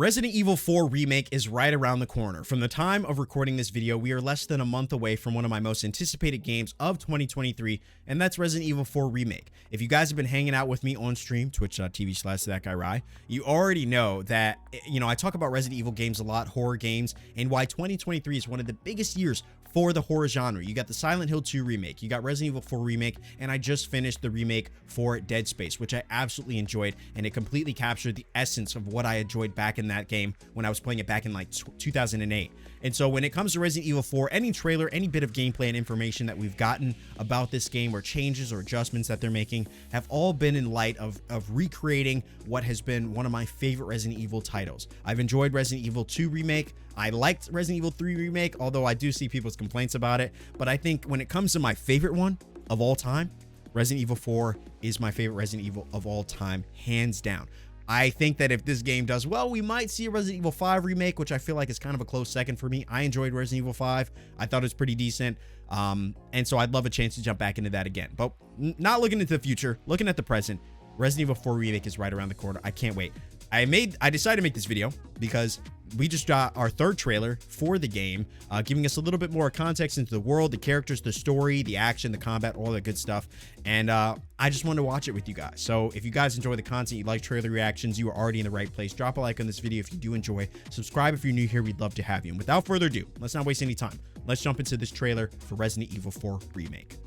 Resident Evil 4 Remake is right around the corner. From the time of recording this video, we are less than a month away from one of my most anticipated games of 2023, and that's Resident Evil 4 Remake. If you guys have been hanging out with me on stream, twitch.tv/thatguyry, you already know that, I talk about Resident Evil games a lot, horror games, and why 2023 is one of the biggest years for the horror genre. You got the Silent Hill 2 remake, you got Resident Evil 4 remake, and I just finished the remake for Dead Space, which I absolutely enjoyed, and it completely captured the essence of what I enjoyed back in that game when I was playing it back in like 2008. And so when it comes to Resident Evil 4, any trailer, any bit of gameplay and information that we've gotten about this game, or changes or adjustments that they're making, have all been in light of recreating what has been one of my favorite Resident Evil titles. I've enjoyed Resident Evil 2 remake. I liked Resident Evil 3 remake, although I do see people's complaints about it. But I think when it comes to my favorite one of all time, Resident Evil 4 is my favorite Resident Evil of all time, hands down. I think that if this game does well, we might see a Resident Evil 5 remake, which I feel like is kind of a close second for me. I enjoyed Resident Evil 5. I thought it was pretty decent. And so I'd love a chance to jump back into that again. But not looking into the future, looking at the present, Resident Evil 4 remake is right around the corner. I can't wait. I decided to make this video because we just got our third trailer for the game, giving us a little bit more context into the world, the characters, the story, the action, the combat, all that good stuff. And I just wanted to watch it with you guys. So if you guys enjoy the content, you like trailer reactions, you are already in the right place. Drop a like on this video if you do enjoy. Subscribe if you're new here. We'd love to have you. And without further ado, let's not waste any time. Let's jump into this trailer for Resident Evil 4 Remake.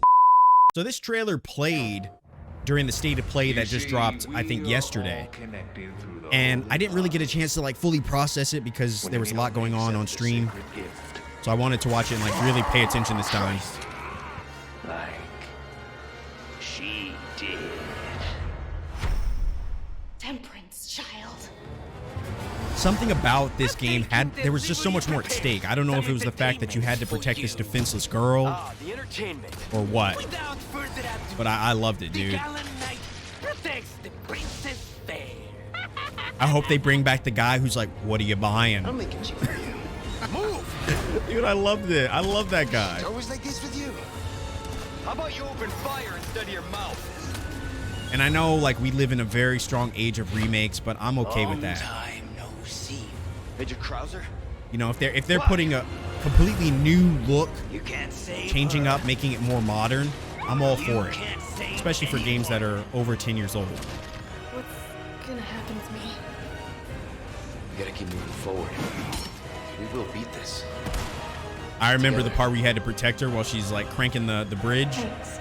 So this trailer played during the state of play that just dropped, I think, yesterday, and I didn't really get a chance to like fully process it because there was a lot going on stream, so I wanted to watch it and like really pay attention this time. Like she did. Temperance, child. Something about this game there was just so much more at stake. I don't know if it was the fact that you had to protect this defenseless girl or what, but I loved it, dude. I hope they bring back the guy who's like, what are you buying? I'm making cheap for you. Move! Dude, I loved it. I love that guy. It's always like this with you. How about you open fire instead of your mouth? And I know like we live in a very strong age of remakes, but I'm okay with that. Time no see. Major Krauser? You know, if they're putting a completely new look, You can't say changing up, making it more modern, I'm all for it. Especially for games that are over 10 years old. What's gonna happen to me? We gotta keep moving forward. We will beat this. I remember the part where you had to protect her while she's like cranking the bridge. Thanks.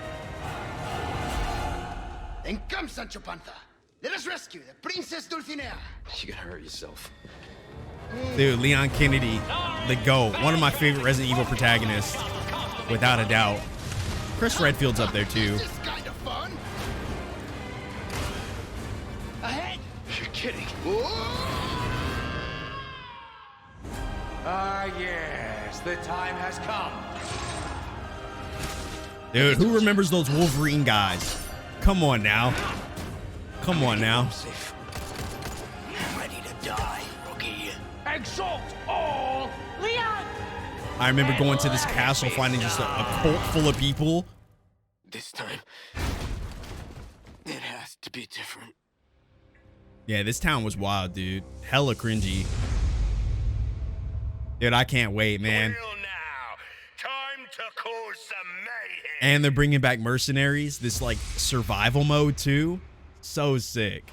Then come, Sancho Panza. Let us rescue the Princess Dulcinea. You're gonna hurt yourself. Dude, Leon Kennedy, the GOAT, one of my favorite Resident Evil protagonists, without a doubt. Chris Redfield's up there too. This is kind of fun. Ahead. You're kidding. Yes, the time has come. Dude, who remembers those Wolverine guys? Come on now. Come on now. Safe. I'm ready to die, rookie. Exalt all! Leon! I remember going to this castle, finding just a cult full of people. This time, it has to be different. Yeah, this town was wild, dude. Hella cringy. Dude, I can't wait, man. Well now, time to cause some mayhem. And they're bringing back mercenaries, this like survival mode too. So sick.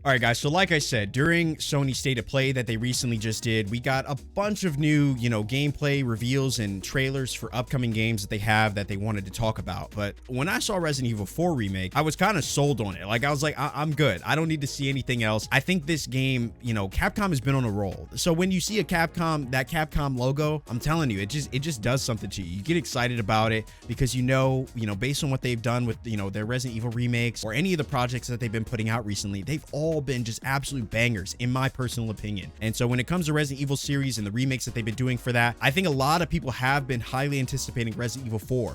All right, guys. So like I said, during Sony's State of Play that they recently just did, we got a bunch of new, gameplay reveals and trailers for upcoming games that they have that they wanted to talk about. But when I saw Resident Evil 4 Remake, I was kind of sold on it. Like, I was like, I'm good. I don't need to see anything else. I think this game, Capcom has been on a roll. So when you see that Capcom logo, I'm telling you, it just does something to you. You get excited about it because based on what they've done with, their Resident Evil remakes or any of the projects that they've been putting out recently, they've all been just absolute bangers in my personal opinion. And so when it comes to Resident Evil series and the remakes that they've been doing for that, I think a lot of people have been highly anticipating Resident Evil 4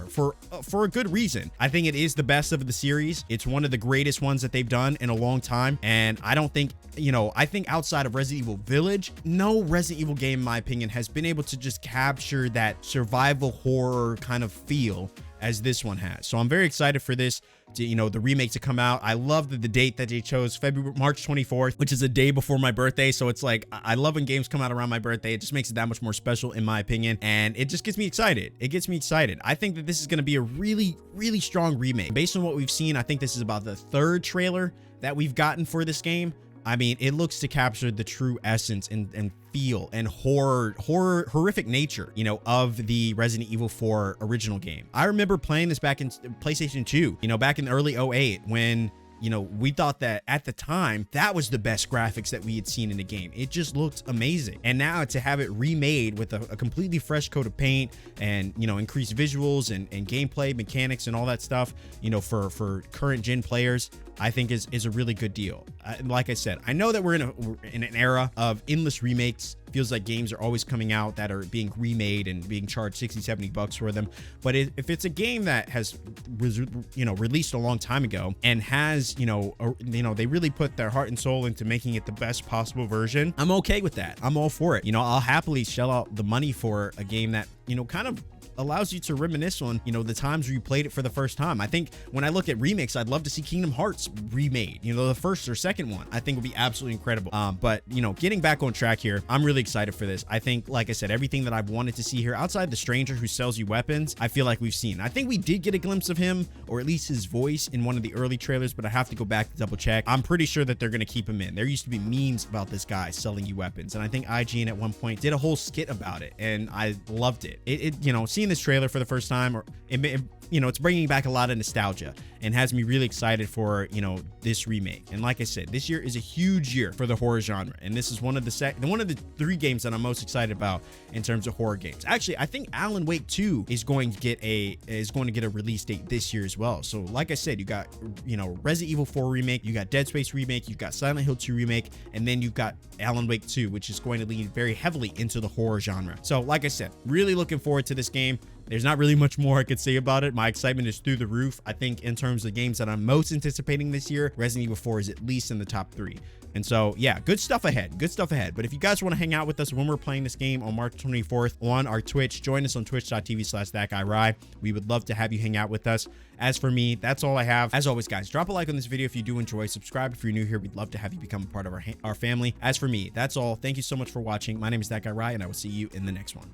for a good reason. I think it is the best of the series. It's one of the greatest ones that they've done in a long time. And I don't think, I think outside of Resident Evil Village, no Resident Evil game, in my opinion, has been able to just capture that survival horror kind of feel as this one has. So I'm very excited for this, the remake to come out. I love the date that they chose, March 24th, which is a day before my birthday. So it's like, I love when games come out around my birthday. It just makes it that much more special, in my opinion. And it just gets me excited. It gets me excited. I think that this is going to be a really, really strong remake. Based on what we've seen, I think this is about the third trailer that we've gotten for this game. I mean, it looks to capture the true essence and feel and horrific nature, of the Resident Evil 4 original game. I remember playing this back in PlayStation 2, back in the early 08 when, we thought that at the time that was the best graphics that we had seen in the game. It just looked amazing. And now to have it remade with a completely fresh coat of paint and, increased visuals and gameplay mechanics and all that stuff, for current gen players, I think is a really good deal. Like I said, I know that we're in an era of endless remakes. Feels like games are always coming out that are being remade and being charged 60, 70 bucks for them. But if it's a game that has, released a long time ago and has, they really put their heart and soul into making it the best possible version, I'm okay with that. I'm all for it. I'll happily shell out the money for a game that, kind of allows you to reminisce on, the times where you played it for the first time. I think when I look at remakes, I'd love to see Kingdom Hearts remade, the first or second one. I think would be absolutely incredible. But getting back on track here, I'm really excited for this. I think, like I said, everything that I've wanted to see here outside the stranger who sells you weapons, I feel like we've seen. I think we did get a glimpse of him, or at least his voice, in one of the early trailers, but I have to go back to double check. I'm pretty sure that they're going to keep him in. There used to be memes about this guy selling you weapons, and I think IGN at one point did a whole skit about it, and I loved it. Seeing this trailer for the first time, it's bringing back a lot of nostalgia and has me really excited for, this remake. And like I said, this year is a huge year for the horror genre, and this is one of the three games that I'm most excited about in terms of horror games. Actually, I think Alan Wake 2 is going to get a release date this year as well. So like I said, you got, Resident Evil 4 remake, you got Dead Space remake, you've got Silent Hill 2 remake, and then you've got Alan Wake 2, which is going to lean very heavily into the horror genre. So like I said, really looking forward to this game. There's not really much more I could say about it. My excitement is through the roof. I think in terms of games that I'm most anticipating this year, Resident Evil 4 is at least in the top 3. And so, yeah, good stuff ahead. Good stuff ahead. But if you guys want to hang out with us when we're playing this game on March 24th on our Twitch, join us on twitch.tv/thatguyrye. We would love to have you hang out with us. As for me, that's all I have. As always, guys, drop a like on this video if you do enjoy. Subscribe if you're new here. We'd love to have you become a part of our family. As for me, that's all. Thank you so much for watching. My name is That Guy Rye, and I will see you in the next one.